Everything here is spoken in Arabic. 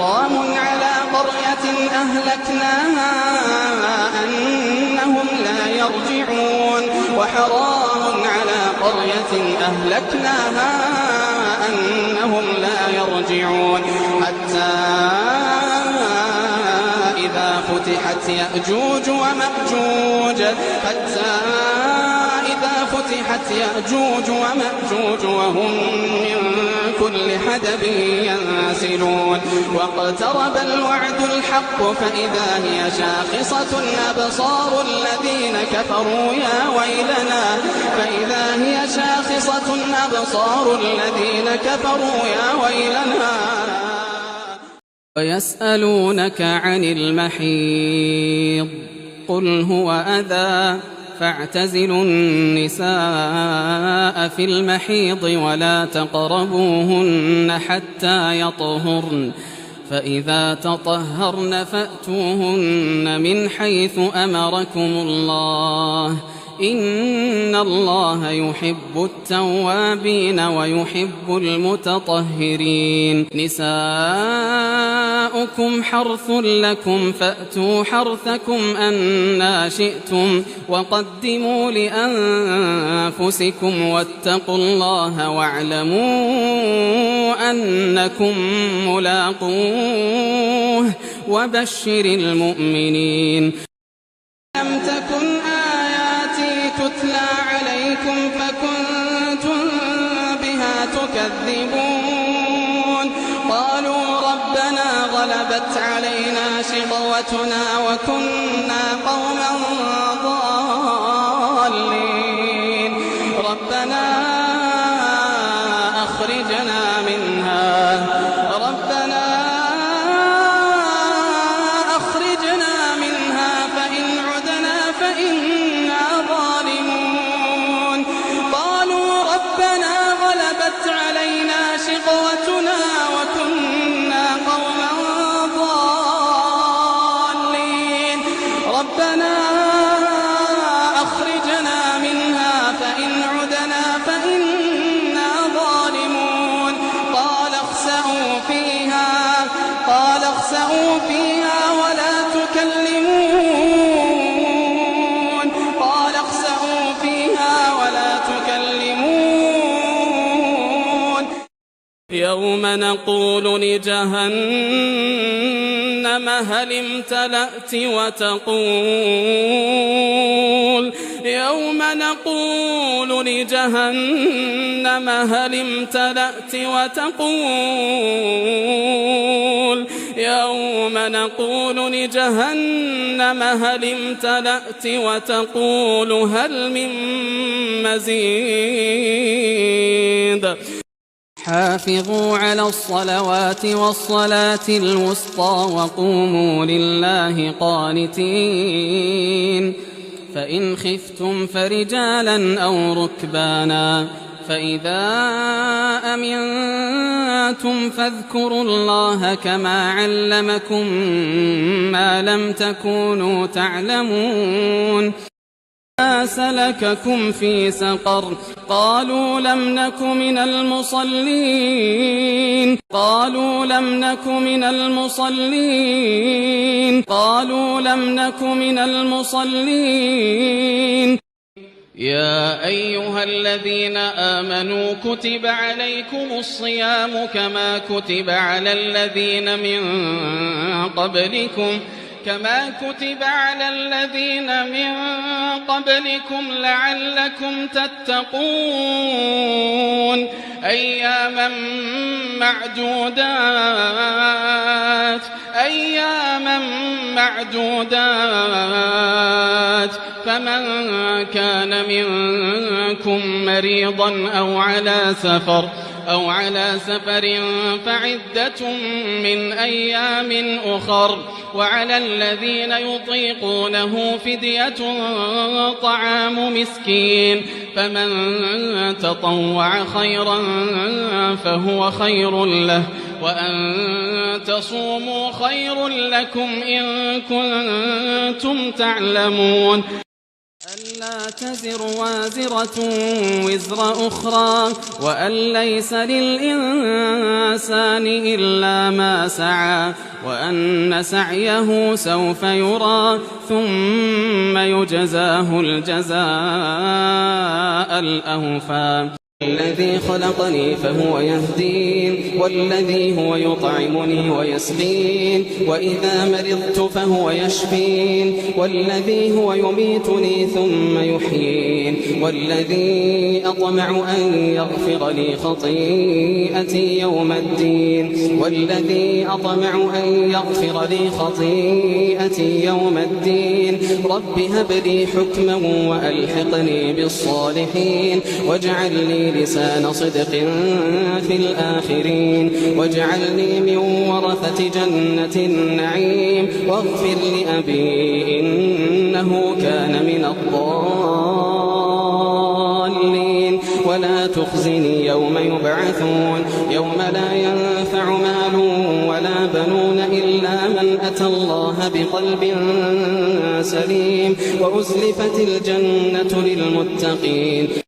وحرام على قرية أهلكناها أنهم لا يرجعون وحرام على قرية أهلكناها أنهم لا يرجعون حتى إذا فتحت يأجوج ومأجوج وهم من كل حدب ينسلون واقترب الوعد الحق فإذا هي شاخصة أبصار الذين كفروا يا ويلنا ويسألونك عن المحيض قل هو أذى فاعتزلوا النساء في المحيض ولا تقربوهن حتى يطهرن فإذا تطهرن فأتوهن من حيث أمركم الله إن الله يحب التوابين ويحب المتطهرين نساؤكم حرث لكم فأتوا حرثكم أنى شئتم وقدموا لأنفسكم واتقوا الله واعلموا أنكم ملاقوه وبشر المؤمنين لم تكن تتلى عليكم فكنتم بها تكذبون قالوا ربنا غلبت علينا شقوتنا وكنا قوما ضالين ربنا أخرجنا منها فإن عدنا فإنا ظالمون قالوا ربنا غلبت علينا شقوتنا وكنا قوما ضالين ربنا أخرجنا منها فإن عدنا فإنا ظالمون قال اخسئوا فيها ولا تكلمون يوم نقول لجهنم هل امتلأت وتقول هل من مزيد حافظوا على الصلوات والصلاة الوسطى وقوموا لله قانتين فإن خفتم فرجالا أو ركبانا فإذا أمنتم فاذكروا الله كما علمكم ما لم تكونوا تعلمون ما سلككم في سقر قالوا لم نك من المصلين قالوا لم نك من المصلين يا أيها الذين آمنوا كتب عليكم الصيام كما كتب على الذين من قبلكم لعلكم تتقون أياما معدودات فمن كان منكم مريضا أو على سفر فعدة من أيام أخر وعلى الذين يطيقونه فدية طعام مسكين فمن تطوع خيرا فهو خير له وأن تصوموا خير لكم إن كنتم تعلمون ألا تزر وازرة وزر أخرى وأن ليس للإنسان إلا ما سعى وأن سعيه سوف يرى ثم يجزاه الجزاء الأوفى الذي خلقني فهو يهدين والذي هو يطعمني ويسقين وإذا مرضت فهو يشفين والذي هو يميتني ثم يحيين والذي أطمع أن يغفر لي خطيئتي يوم الدين والذي أطمع أن يغفر لي خطيئتي يوم الدين رب هب لي حكما وألحقني بالصالحين واجعل لي لسان صدق في الآخرين واجعلني من ورثة جنة النعيم واغفر لأبي إنه كان من الضالين ولا تخزني يوم يبعثون يوم لا ينفع مال ولا بنون إلا من أتى الله بقلب سليم وأزلفت الجنة للمتقين